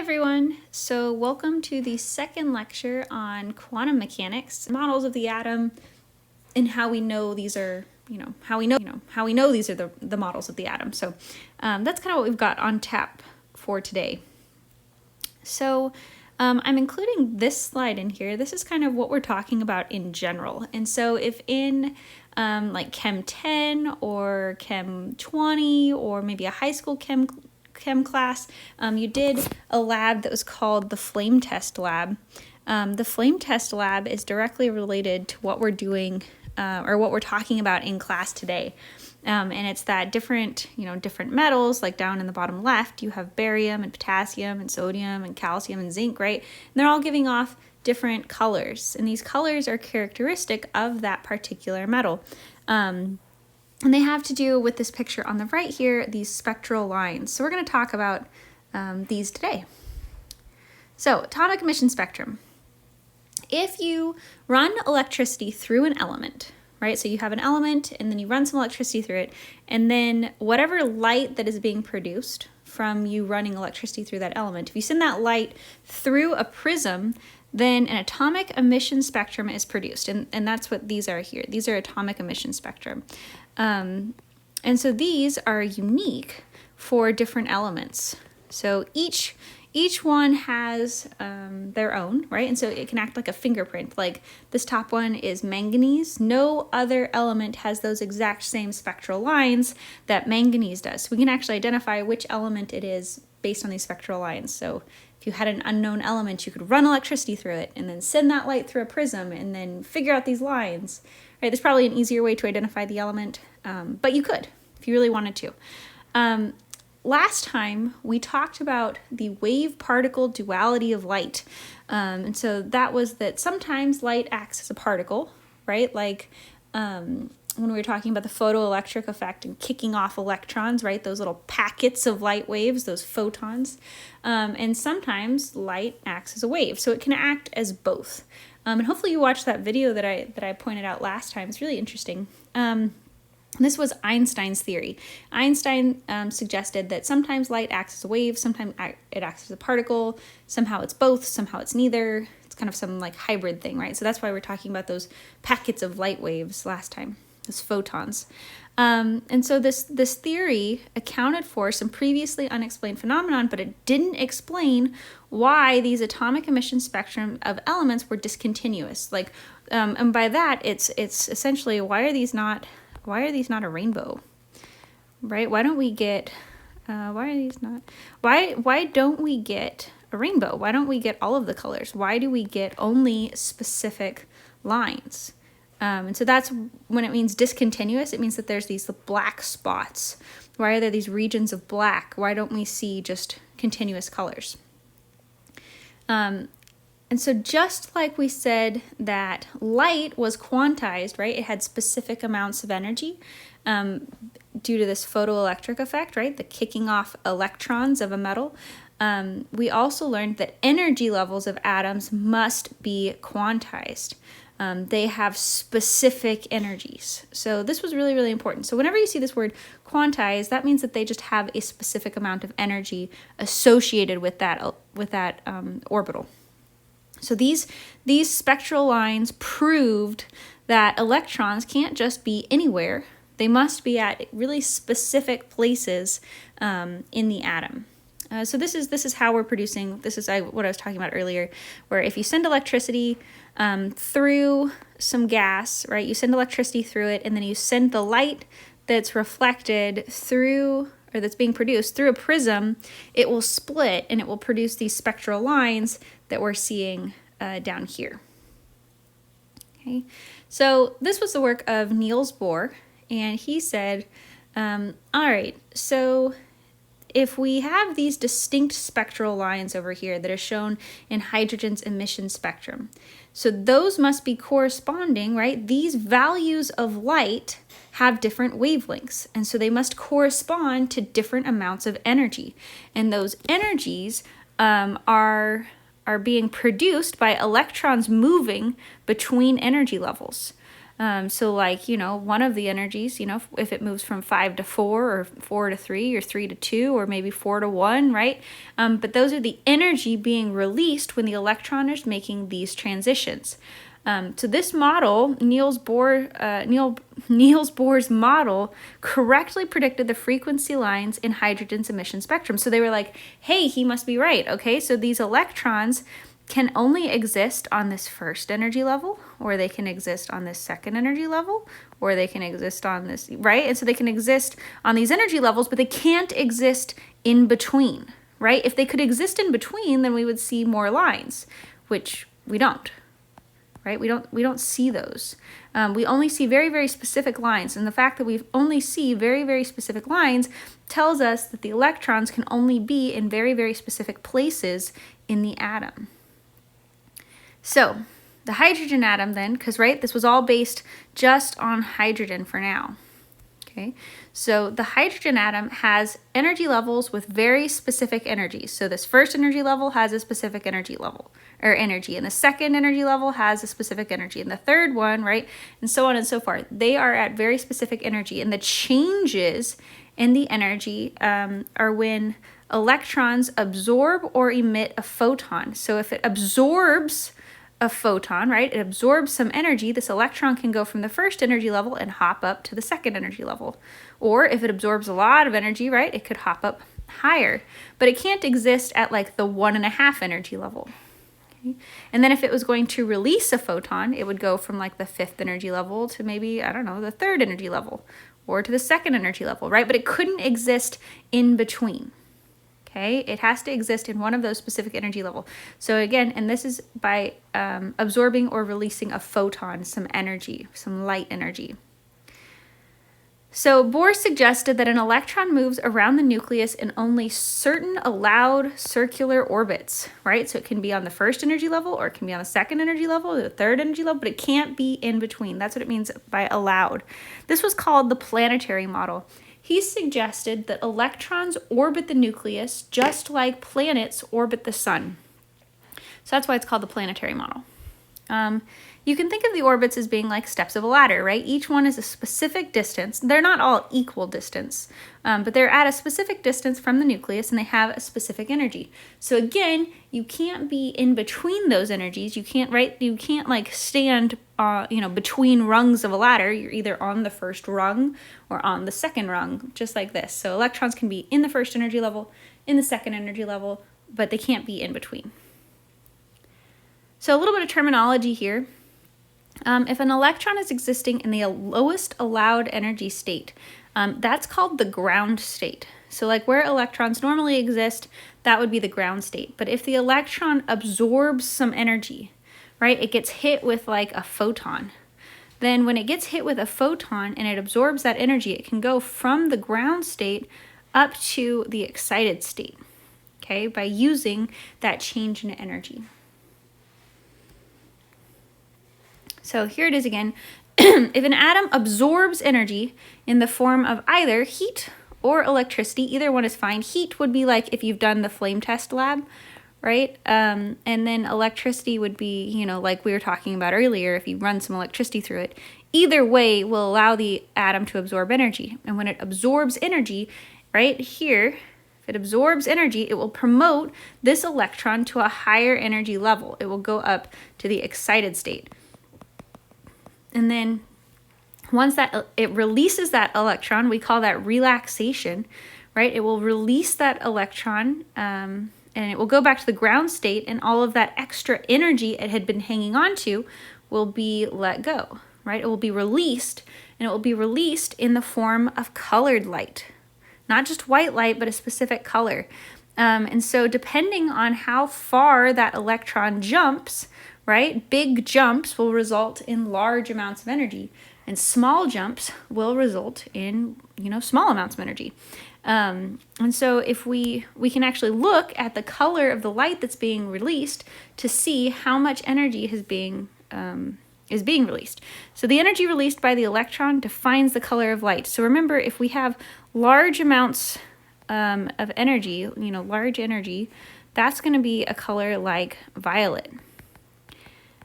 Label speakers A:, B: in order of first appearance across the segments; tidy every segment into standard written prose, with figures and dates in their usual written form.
A: everyone. So welcome to the second lecture on quantum mechanics, models of the atom, and how we know these are, how we know these are the models of the atom. So that's kind of what we've got on tap for today. So I'm including this slide in here. This is kind of what we're talking about in general. And so if in like Chem 10 or Chem 20 or maybe a high school Chem class, you did a lab that was called the flame test lab. The flame test lab is directly related to what we're doing or what we're talking about in class today. And it's that different metals, like down in the bottom left, you have barium and potassium and sodium and calcium and zinc, right? And they're all giving off different colors. And these colors are characteristic of that particular metal. And they have to do with this picture on the right here, these spectral lines. So we're going to talk about these today. So atomic emission spectrum. If you run electricity through an element, right? So you have an element and then you run some electricity through it, and then whatever light that is being produced from you running electricity through that element, if you send that light through a prism, then an atomic emission spectrum is produced. And that's what these are here. These are atomic emission spectrum. And so these are unique for different elements. So each one has their own, right? And so it can act like a fingerprint. Like this top one is manganese. No other element has those exact same spectral lines that manganese does. So we can actually identify which element it is based on these spectral lines. So if you had an unknown element, you could run electricity through it and then send that light through a prism and then figure out these lines. Right? There's probably an easier way to identify the element, but you could if you really wanted to. Last time we talked about the wave-particle duality of light. And so that was that sometimes light acts as a particle, right? Like when we were talking about the photoelectric effect and kicking off electrons, right? Those little packets of light waves, those photons. And sometimes light acts as a wave. So it can act as both. And hopefully you watched that video that I pointed out last time. It's really interesting. This was Einstein's theory. Einstein suggested that sometimes light acts as a wave, sometimes it acts as a particle, somehow it's both, somehow it's neither. It's kind of some like hybrid thing, right? So that's why we're talking about those packets of light waves last time, those photons. And so this theory accounted for some previously unexplained phenomenon, but it didn't explain why these atomic emission spectrum of elements were discontinuous. Like, and by that, it's essentially why are these not a rainbow, right? Why don't we get, why don't we get a rainbow? Why don't we get all of the colors? Why do we get only specific lines? And so that's when it means discontinuous, it means that there's these black spots. Why are there these regions of black? Why don't we see just continuous colors? And so just like we said that light was quantized, right? It had specific amounts of energy due to this photoelectric effect, right? The kicking off electrons of a metal. We also learned that energy levels of atoms must be quantized. They have specific energies. So this was really, really important. So whenever you see this word quantized, that means that they just have a specific amount of energy associated with that orbital. So these spectral lines proved that electrons can't just be anywhere. They must be at really specific places in the atom. So this is how we're producing. This is what I was talking about earlier, where if you send electricity through some gas, right? You send electricity through it, and then you send the light that's reflected through, or that's being produced through a prism, it will split and it will produce these spectral lines that we're seeing down here. Okay, so this was the work of Niels Bohr, and he said, all right, so if we have these distinct spectral lines over here that are shown in hydrogen's emission spectrum, so those must be corresponding, right? These values of light have different wavelengths, and so they must correspond to different amounts of energy. And those energies are being produced by electrons moving between energy levels. So like, one of the energies, if it moves from 5 to 4 or 4 to 3 or 3 to 2 or maybe 4 to 1, right? But those are the energy being released when the electron is making these transitions. So this model, Niels Bohr's model, correctly predicted the frequency lines in hydrogen's emission spectrum. So they were like, hey, he must be right. Okay, so these electrons can only exist on this first energy level, or they can exist on this second energy level, or they can exist on this, right? And so they can exist on these energy levels, but they can't exist in between, right? If they could exist in between, then we would see more lines, which we don't, right? We don't see those. We only see very, very specific lines, and the fact that we only see very, very specific lines tells us that the electrons can only be in very, very specific places in the atom. So the hydrogen atom then, because this was all based just on hydrogen for now. Okay, so the hydrogen atom has energy levels with very specific energies. So this first energy level has a specific energy level, or energy, and the second energy level has a specific energy, and the third one, right, and so on and so forth. They are at very specific energy, and the changes in the energy are when electrons absorb or emit a photon. So if it absorbs a photon, right, it absorbs some energy, this electron can go from the first energy level and hop up to the second energy level. Or if it absorbs a lot of energy, right, it could hop up higher. But it can't exist at like the 1.5 energy level. Okay? And then if it was going to release a photon, it would go from like the 5th energy level to maybe, I don't know, the 3rd energy level, or to the 2nd energy level, right? But it couldn't exist in between. Okay, it has to exist in one of those specific energy level. So again, and this is by absorbing or releasing a photon, some energy, some light energy. So Bohr suggested that an electron moves around the nucleus in only certain allowed circular orbits, right? So it can be on the first energy level, or it can be on the second energy level, or the third energy level, but it can't be in between. That's what it means by allowed. This was called the planetary model. He suggested that electrons orbit the nucleus just like planets orbit the sun. So that's why it's called the planetary model. You can think of the orbits as being like steps of a ladder, right? Each one is a specific distance. They're not all equal distance, but they're at a specific distance from the nucleus, and they have a specific energy. So again, you can't be in between those energies. You can't, right? You can't like stand, between rungs of a ladder. You're either on the first rung or on the second rung, just like this. So electrons can be in the first energy level, in the second energy level, but they can't be in between. So a little bit of terminology here. If an electron is existing in the lowest allowed energy state, that's called the ground state. So like where electrons normally exist, that would be the ground state. But if the electron absorbs some energy, right, it gets hit with like a photon. Then when it gets hit with a photon and it absorbs that energy, it can go from the ground state up to the excited state, okay, by using that change in energy. So here it is again. If an atom absorbs energy in the form of either heat or electricity, either one is fine. Heat would be like if you've done the flame test lab, right? And then electricity would be, like we were talking about earlier, if you run some electricity through it. Either way will allow the atom to absorb energy. And when it absorbs energy, right here, if it absorbs energy, it will promote this electron to a higher energy level. It will go up to the excited state. And then once that it releases that electron, we call that relaxation, right? It will release that electron and it will go back to the ground state, and all of that extra energy it had been hanging on to will be let go, right? It will be released, and it will be released in the form of colored light. Not just white light, but a specific color. And so depending on how far that electron jumps, right? Big jumps will result in large amounts of energy, and small jumps will result in, small amounts of energy. And so if we can actually look at the color of the light that's being released to see how much energy is being released. So the energy released by the electron defines the color of light. So remember, if we have large amounts of energy, large energy, that's going to be a color like violet.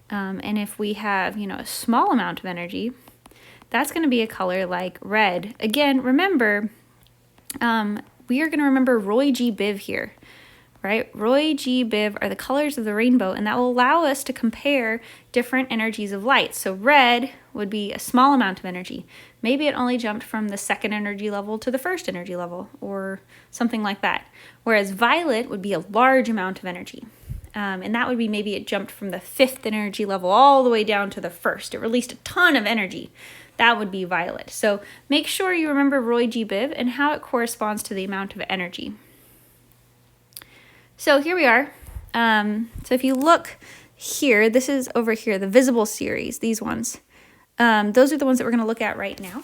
A: And if we have, a small amount of energy, that's going to be a color like red. Again, remember, we are going to remember Roy G. Biv here, right? Roy G. Biv are the colors of the rainbow, and that will allow us to compare different energies of light. So red would be a small amount of energy. Maybe it only jumped from the second energy level to the first energy level, or something like that. Whereas violet would be a large amount of energy. And that would be maybe it jumped from the fifth energy level all the way down to the first. It released a ton of energy. That would be violet. So make sure you remember Roy G. Biv and how it corresponds to the amount of energy. So here we are. So if you look here, this is over here, the visible series, these ones. Those are the ones that we're going to look at right now.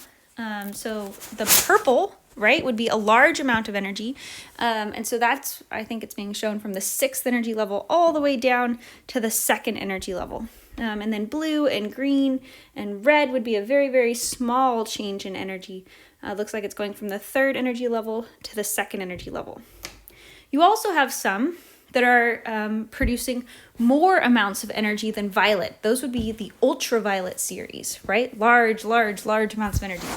A: So the purple, right, would be a large amount of energy. And so that's, I think it's being shown from the sixth energy level all the way down to the second energy level. And then blue and green and red would be a very, very small change in energy. Looks like it's going from the third energy level to the second energy level. You also have some that are producing more amounts of energy than violet. Those would be the ultraviolet series, right? Large amounts of energy.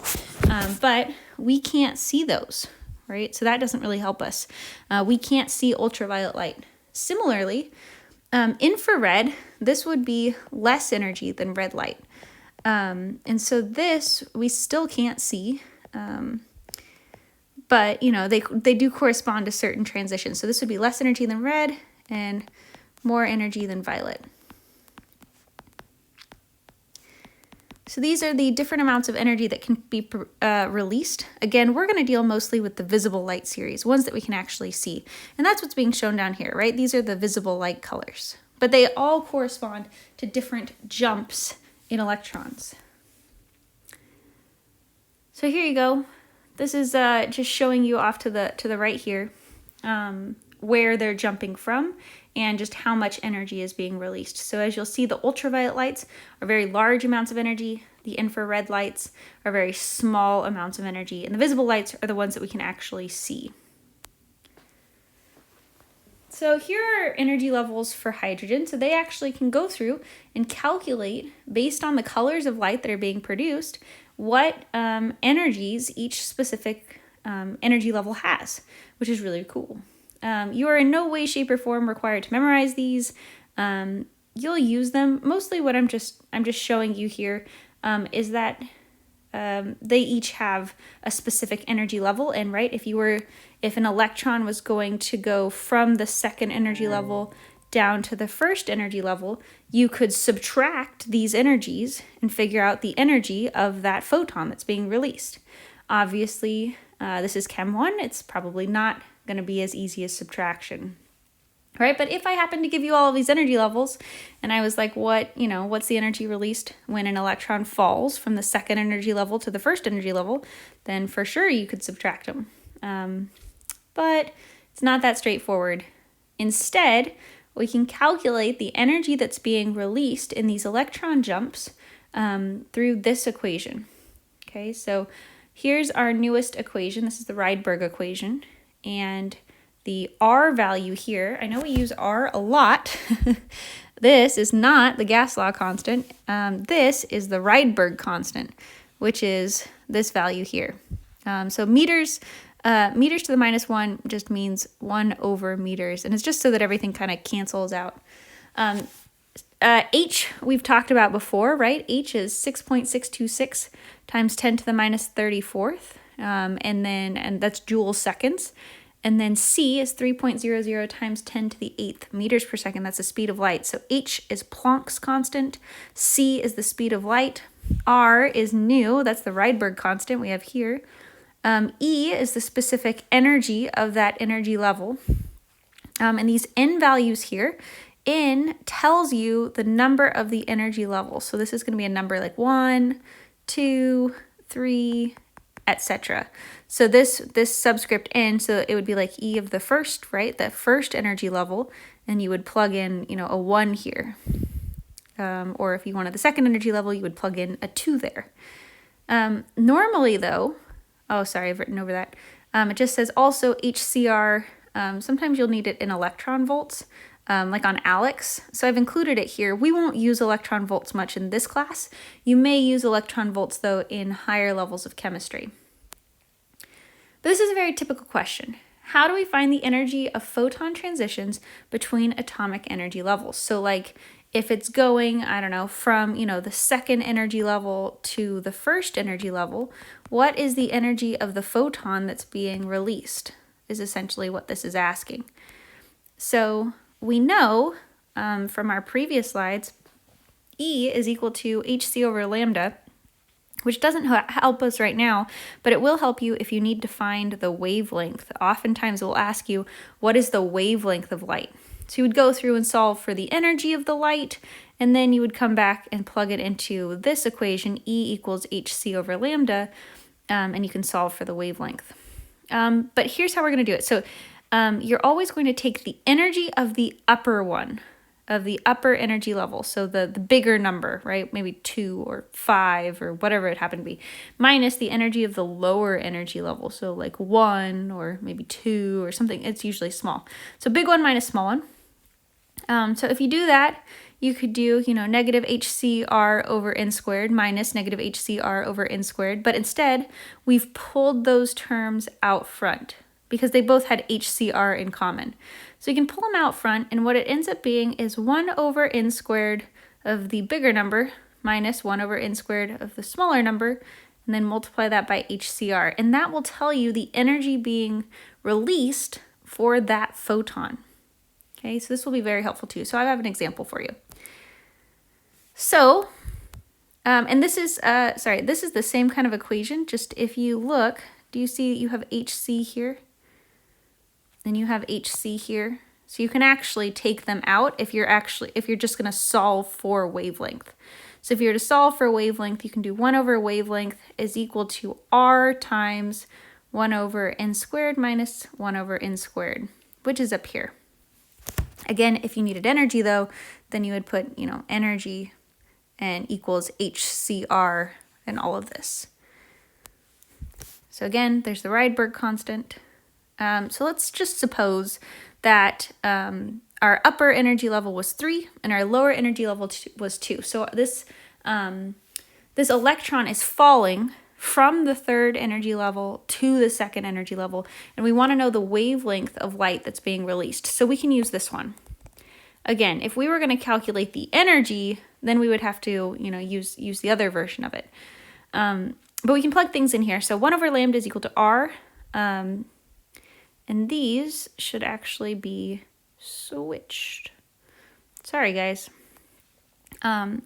A: But we can't see those, right? So that doesn't really help us. We can't see ultraviolet light. Similarly, infrared, this would be less energy than red light. And so this we still can't see. But, they do correspond to certain transitions. So this would be less energy than red and more energy than violet. So these are the different amounts of energy that can be released. Again, we're going to deal mostly with the visible light series, ones that we can actually see. And that's what's being shown down here, right? These are the visible light colors. But they all correspond to different jumps in electrons. So here you go. This is just showing you off to the right here where they're jumping from and just how much energy is being released. So as you'll see, the ultraviolet lights are very large amounts of energy. The infrared lights are very small amounts of energy. And the visible lights are the ones that we can actually see. So here are energy levels for hydrogen. So they actually can go through and calculate, based on the colors of light that are being produced, what energies each specific energy level has, which is really cool. You are in no way, shape, or form required to memorize these. You'll use them. Mostly what I'm just showing you here is that they each have a specific energy level. And right, if an electron was going to go from the second energy level down to the first energy level, you could subtract these energies and figure out the energy of that photon that's being released. Obviously, this is Chem 1. It's probably not going to be as easy as subtraction, right? But if I happen to give you all of these energy levels and I was like, what's the energy released when an electron falls from the second energy level to the first energy level, then for sure you could subtract them. But it's not that straightforward. Instead, we can calculate the energy that's being released in these electron jumps through this equation. Okay, so here's our newest equation. This is the Rydberg equation. And the R value here, I know we use R a lot. This is not the gas law constant. This is the Rydberg constant, which is this value here. So meters to the -1 just means 1 over meters. And it's just so that everything kind of cancels out. H we've talked about before, right? H is 6.626 times 10 to the -34th. And that's joules seconds. And then C is 3.00 times 10 to the 8th meters per second. That's the speed of light. So H is Planck's constant. C is the speed of light. R is nu. That's the Rydberg constant we have here. E is the specific energy of that energy level. And these N values here, N tells you the number of the energy level. So this is going to be a number like 1, 2, 3, etc. So this subscript N, so it would be like E of the first, right? That first energy level, and you would plug in, a 1 here. Or if you wanted the second energy level, you would plug in a 2 there. Normally though, oh, sorry, I've written over that. It just says also HCR. Sometimes you'll need it in electron volts. like on Alex. So I've included it here. We won't use electron volts much in this class. You may use electron volts though in higher levels of chemistry. But this is a very typical question. How do we find the energy of photon transitions between atomic energy levels? So like if it's going, I don't know, from, the second energy level to the first energy level, what is the energy of the photon that's being released is essentially what this is asking. So we know from our previous slides, E is equal to hc over lambda, which doesn't help us right now, but it will help you if you need to find the wavelength. Oftentimes it will ask you, what is the wavelength of light? So you would go through and solve for the energy of the light, and then you would come back and plug it into this equation, E equals hc over lambda, and you can solve for the wavelength. But here's how we're going to do it. So you're always going to take the energy of the upper one, of the upper energy level, so the bigger number, right? Maybe 2 or 5 or whatever it happened to be, minus the energy of the lower energy level, so like 1 or maybe 2 or something. It's usually small. So big one minus small one. So if you do that, you could do, negative HCr over n squared minus negative HCr over n squared, but instead we've pulled those terms out front because they both had HCr in common. So you can pull them out front, and what it ends up being is 1 over n squared of the bigger number minus 1 over n squared of the smaller number, and then multiply that by HCr. And that will tell you the energy being released for that photon. Okay, so this will be very helpful too. So I have an example for you. So, and this is the same kind of equation, just if you look, do you see you have HC here? And you have HC here. So you can actually take them out if you're just going to solve for wavelength. So if you're to solve for wavelength, you can do 1 over wavelength is equal to R times 1 over n squared minus 1 over n squared, which is up here. Again, if you needed energy though, then you would put, energy and equals HCr and all of this. So again, there's the Rydberg constant. So let's just suppose that our upper energy level was 3 and our lower energy level was 2. So this electron is falling from the third energy level to the second energy level, and we want to know the wavelength of light that's being released. So we can use this one. Again, if we were going to calculate the energy, then we would have to, use the other version of it. But we can plug things in here. So 1 over lambda is equal to R. And these should actually be switched. Sorry, guys. But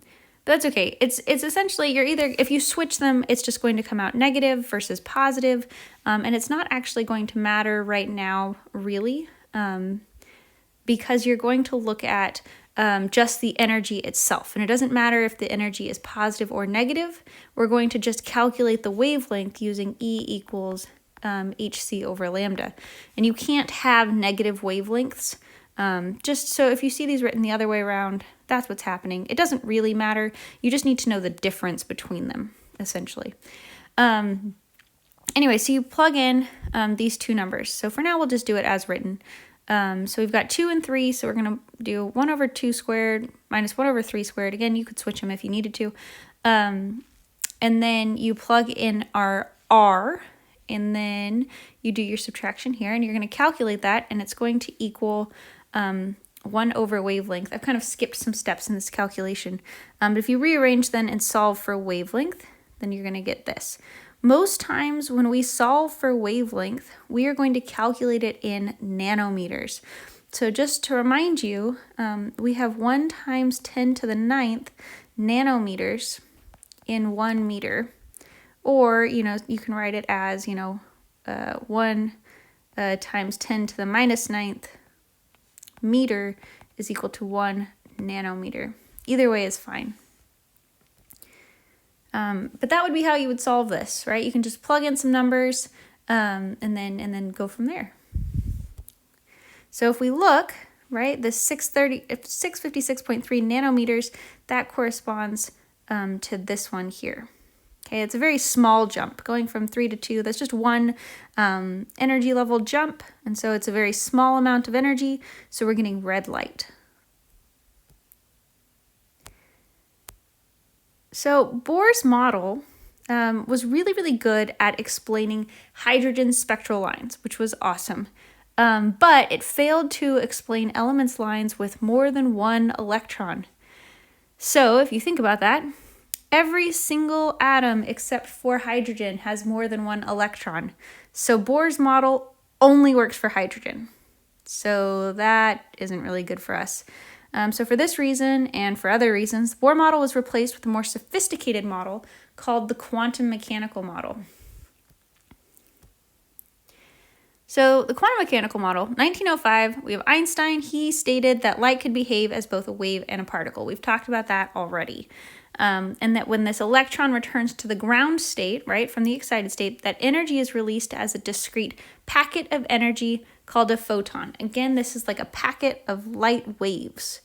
A: that's okay. It's essentially, if you switch them, it's just going to come out negative versus positive. And it's not actually going to matter right now, really, because you're going to look at just the energy itself. And it doesn't matter if the energy is positive or negative. We're going to just calculate the wavelength using E equals hc over lambda. And you can't have negative wavelengths. Just so if you see these written the other way around, that's what's happening. It doesn't really matter. You just need to know the difference between them, essentially. Anyway, so you plug in these two numbers. So for now, we'll just do it as written. So we've got 2 and 3, so we're going to do 1 over 2 squared minus 1 over 3 squared. Again, you could switch them if you needed to. And then you plug in our R, and then you do your subtraction here, and you're going to calculate that, and it's going to equal 1 over wavelength. I've kind of skipped some steps in this calculation. But if you rearrange then and solve for wavelength, then you're going to get this. Most times when we solve for wavelength, we are going to calculate it in nanometers. So just to remind you, we have 1 times 10 to the 9th nanometers in 1 meter. Or, you can write it as, 1 times 10 to the minus 9th meter is equal to 1 nanometer. Either way is fine. But that would be how you would solve this, right? You can just plug in some numbers and then go from there. So if we look, right, the 656.3 nanometers, that corresponds to this one here. Okay, it's a very small jump, going from 3 to 2. That's just one energy level jump, and so it's a very small amount of energy, so we're getting red light. So Bohr's model was really, really good at explaining hydrogen spectral lines, which was awesome. But it failed to explain elements lines with more than one electron. So if you think about that, every single atom except for hydrogen has more than one electron. So Bohr's model only works for hydrogen. So that isn't really good for us. So for this reason and for other reasons, the Bohr model was replaced with a more sophisticated model called the quantum mechanical model. So the quantum mechanical model, 1905, we have Einstein. He stated that light could behave as both a wave and a particle. We've talked about that already. And that when this electron returns to the ground state, right, from the excited state, that energy is released as a discrete packet of energy called a photon. Again, this is like a packet of light waves.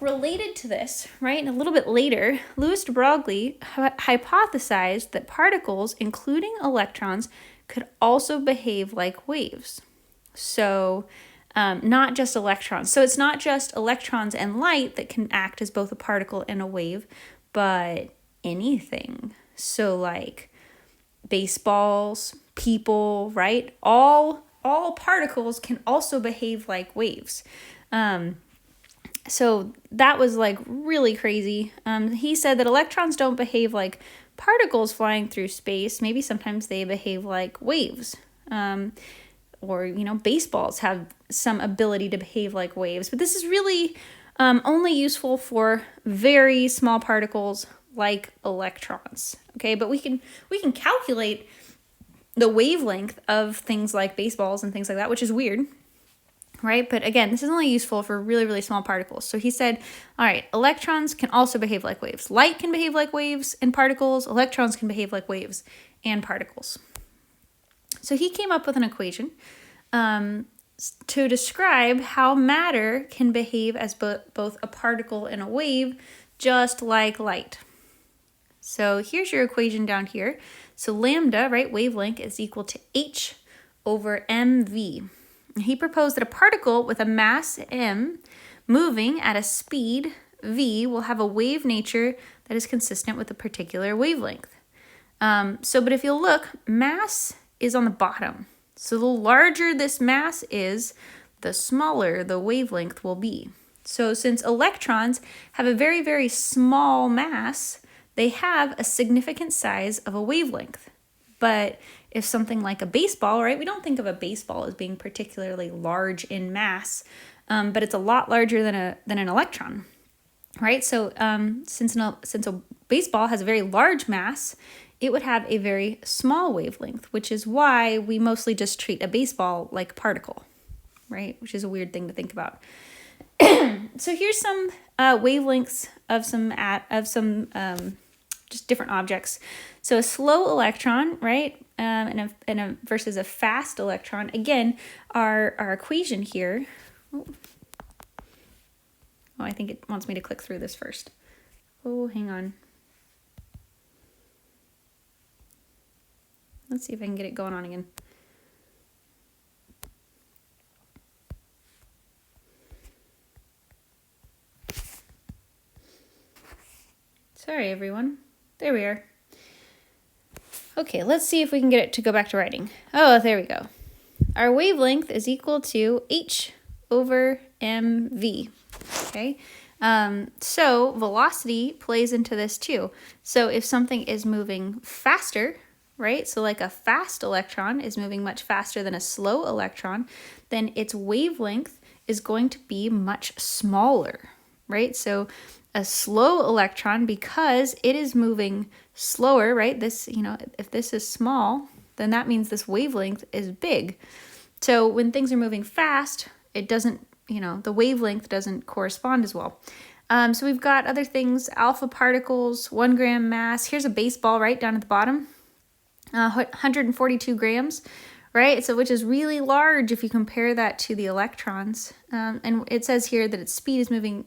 A: Related to this, right, and a little bit later, Louis de Broglie hypothesized that particles, including electrons, could also behave like waves. So not just electrons. So it's not just electrons and light that can act as both a particle and a wave, but anything. So like baseballs, people, right? All particles can also behave like waves. So that was like really crazy. He said that electrons don't behave like particles flying through space. Maybe sometimes they behave like waves. Or, you know, baseballs have some ability to behave like waves. But this is really only useful for very small particles like electrons. Okay, but we can calculate the wavelength of things like baseballs and things like that, which is weird, right? But again, this is only useful for really, really small particles. So he said, all right, electrons can also behave like waves. Light can behave like waves and particles. Electrons can behave like waves and particles. So he came up with an equation to describe how matter can behave as both a particle and a wave, just like light. So here's your equation down here. So lambda, right, wavelength is equal to h over mv. And he proposed that a particle with a mass m moving at a speed v will have a wave nature that is consistent with a particular wavelength. But if you'll look, mass is on the bottom. So the larger this mass is, the smaller the wavelength will be. So since electrons have a very, very small mass, they have a significant size of a wavelength. But if something like a baseball, right, we don't think of a baseball as being particularly large in mass, but it's a lot larger than an electron, right? So since a baseball has a very large mass, it would have a very small wavelength, which is why we mostly just treat a baseball like a particle, right? Which is a weird thing to think about. So here's some wavelengths of some just different objects. So a slow electron, right, versus a fast electron. Again, our equation here. Oh, I think it wants me to click through this first. Oh, hang on. Let's see if I can get it going on again. Sorry, everyone. There we are. Okay, let's see if we can get it to go back to writing. Oh, there we go. Our wavelength is equal to h over mv. Okay, so velocity plays into this too. So if something is moving faster, right? So like a fast electron is moving much faster than a slow electron, then its wavelength is going to be much smaller, right? So a slow electron, because it is moving slower, right? This, you know, if this is small, then that means this wavelength is big. So when things are moving fast, it doesn't, you know, the wavelength doesn't correspond as well. So we've got other things, alpha particles, 1 gram mass. Here's a baseball right down at the bottom. 142 grams, right? So which is really large if you compare that to the electrons. And it says here that its speed is moving,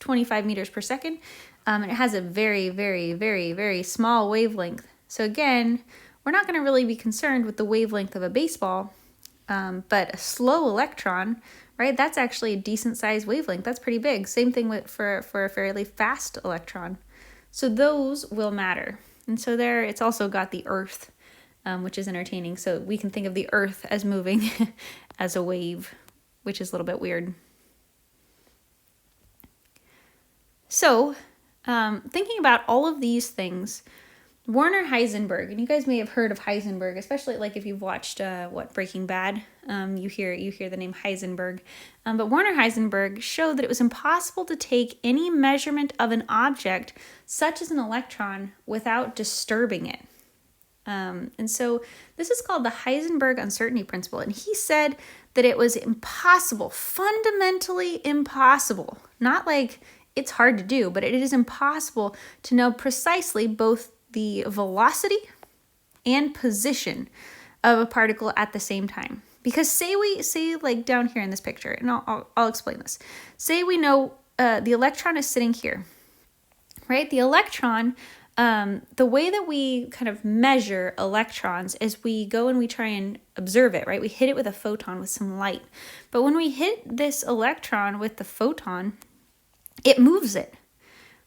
A: 25 meters per second. It has a very, very, very, very small wavelength. So again, we're not going to really be concerned with the wavelength of a baseball, but a slow electron, right? That's actually a decent sized wavelength. That's pretty big. Same thing for a fairly fast electron. So those will matter. And so there, it's also got the Earth, which is entertaining. So we can think of the Earth as moving as a wave, which is a little bit weird. So thinking about all of these things, Werner Heisenberg, and you guys may have heard of Heisenberg, especially like if you've watched Breaking Bad, you hear the name Heisenberg. But Werner Heisenberg showed that it was impossible to take any measurement of an object, such as an electron, without disturbing it. And so this is called the Heisenberg uncertainty principle. And he said that it was impossible, fundamentally impossible, not like it's hard to do, but it is impossible to know precisely both the velocity and position of a particle at the same time. Because say like down here in this picture, and I'll explain this. Say we know the electron is sitting here, right? The electron, the way that we kind of measure electrons is we go and we try and observe it, right? We hit it with a photon with some light. But when we hit this electron with the photon, it moves it,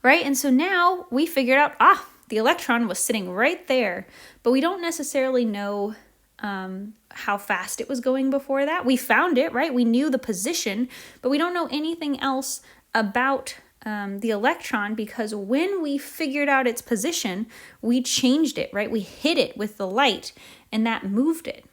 A: right? And so now we figured out, the electron was sitting right there, but we don't necessarily know how fast it was going before that. We found it, right? We knew the position, but we don't know anything else about the electron, because when we figured out its position, we changed it, right? We hit it with the light and that moved it.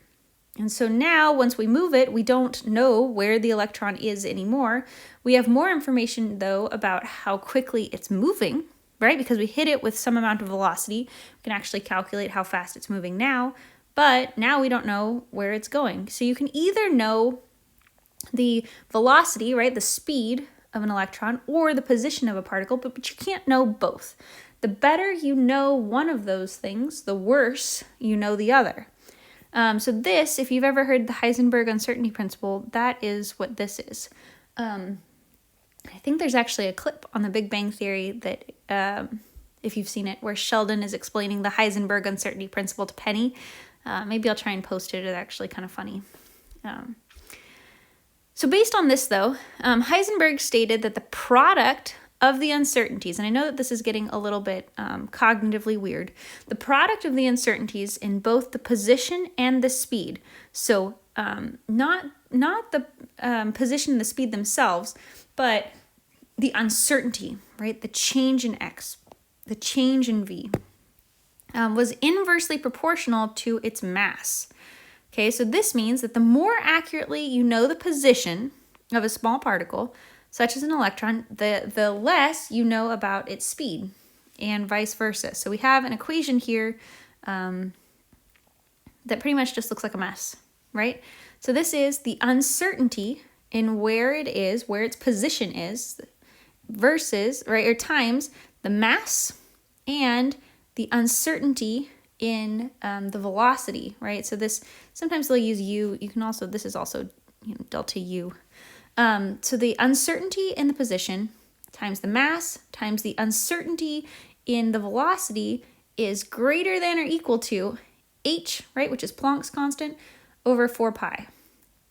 A: And so now once we move it, we don't know where the electron is anymore. We have more information though about how quickly it's moving, right? Because we hit it with some amount of velocity. We can actually calculate how fast it's moving now, but now we don't know where it's going. So you can either know the velocity, right, the speed of an electron, or the position of a particle, but you can't know both. The better you know one of those things, the worse you know the other. So this, if you've ever heard the Heisenberg uncertainty principle, that is what this is. I think there's actually a clip on the Big Bang Theory that, if you've seen it, where Sheldon is explaining the Heisenberg uncertainty principle to Penny. Maybe I'll try and post it. It's actually kind of funny. So based on this, though, Heisenberg stated that the product of the uncertainties, and I know that this is getting a little bit cognitively weird, the product of the uncertainties in both the position and the speed, so not the position and the speed themselves, but the uncertainty, right? The change in x, the change in v, was inversely proportional to its mass. Okay, so this means that the more accurately you know the position of a small particle, such as an electron, the less you know about its speed, and vice versa. So we have an equation here that pretty much just looks like a mess, right? So this is the uncertainty in where it is, where its position is, versus, right, or times the mass and the uncertainty in the velocity, right? So this, sometimes they'll use u. You can also, this is also, delta u. So the uncertainty in the position times the mass times the uncertainty in the velocity is greater than or equal to h, right, which is Planck's constant, over 4 pi.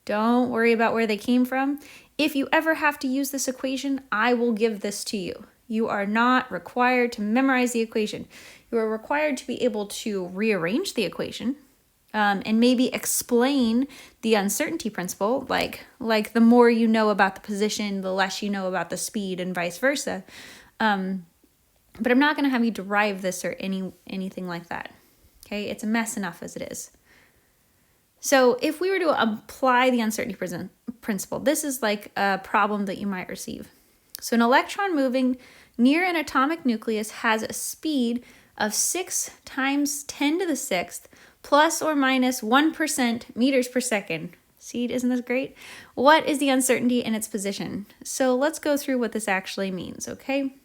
A: Don't worry about where they came from. If you ever have to use this equation, I will give this to you. You are not required to memorize the equation. You are required to be able to rearrange the equation and maybe explain the uncertainty principle, like the more you know about the position, the less you know about the speed, and vice versa. But I'm not going to have you derive this or anything like that. Okay, it's a mess enough as it is. So if we were to apply the uncertainty principle, this is like a problem that you might receive. So an electron moving near an atomic nucleus has a speed of 6 times 10 to the 6th plus or minus 1% meters per second. See, isn't this great? What is the uncertainty in its position? So let's go through what this actually means, okay?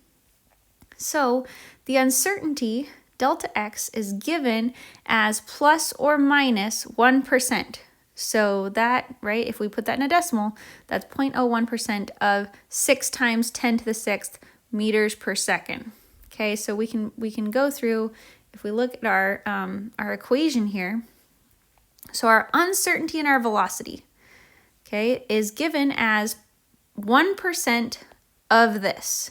A: So the uncertainty, delta x, is given as plus or minus 1%. So that, right, if we put that in a decimal, that's 0.01% of 6 times 10 to the 6th meters per second. Okay, so we can go through, if we look at our equation here. So our uncertainty and our velocity, okay, is given as 1% of this.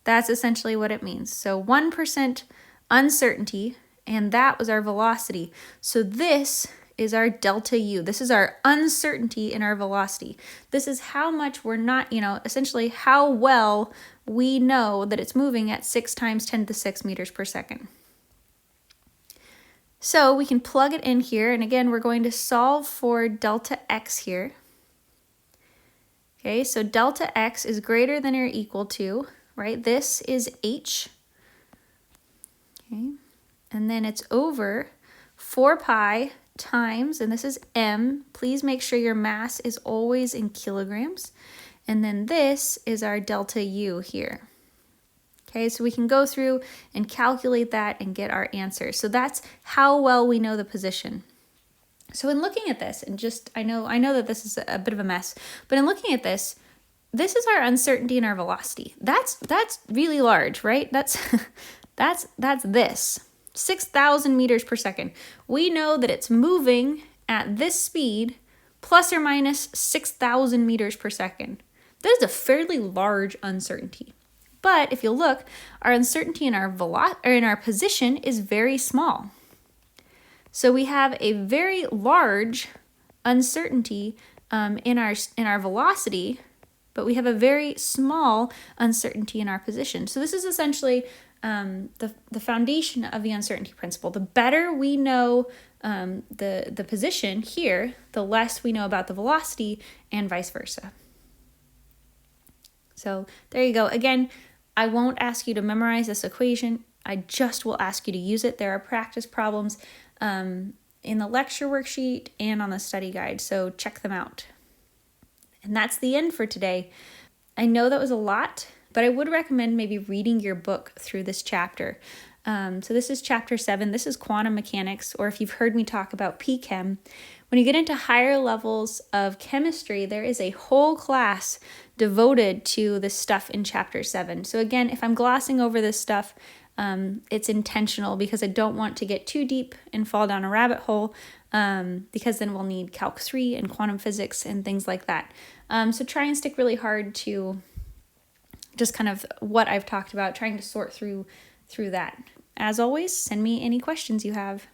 A: That's essentially what it means. So 1% uncertainty, and that was our velocity. So this is our delta U. This is our uncertainty in our velocity. This is how much we're not, essentially how well we know that it's moving at 6 times 10 to the 6 meters per second. So we can plug it in here, and again, we're going to solve for delta x here. Okay, so delta x is greater than or equal to, right? This is h. Okay, and then it's over 4 pi times, and this is m. Please make sure your mass is always in kilograms. And then this is our delta U here. Okay, so we can go through and calculate that and get our answer. So that's how well we know the position. So in looking at this, and just, I know that this is a bit of a mess, but in looking at this, this is our uncertainty and our velocity. That's really large, right? That's this, 6,000 meters per second. We know that it's moving at this speed plus or minus 6,000 meters per second. That is a fairly large uncertainty. But if you look, our uncertainty in our position is very small. So we have a very large uncertainty in our velocity, but we have a very small uncertainty in our position. So this is essentially the foundation of the uncertainty principle. The better we know the position here, the less we know about the velocity, and vice versa. So there you go. Again, I won't ask you to memorize this equation. I just will ask you to use it. There are practice problems in the lecture worksheet and on the study guide, so check them out. And that's the end for today. I know that was a lot, but I would recommend maybe reading your book through this chapter. So this is chapter 7. This is quantum mechanics, or if you've heard me talk about Chem. When you get into higher levels of chemistry, there is a whole class devoted to this stuff in chapter 7. So again, if I'm glossing over this stuff, it's intentional because I don't want to get too deep and fall down a rabbit hole, because then we'll need Calc 3 and quantum physics and things like that. So try and stick really hard to just kind of what I've talked about, trying to sort through that. As always, send me any questions you have.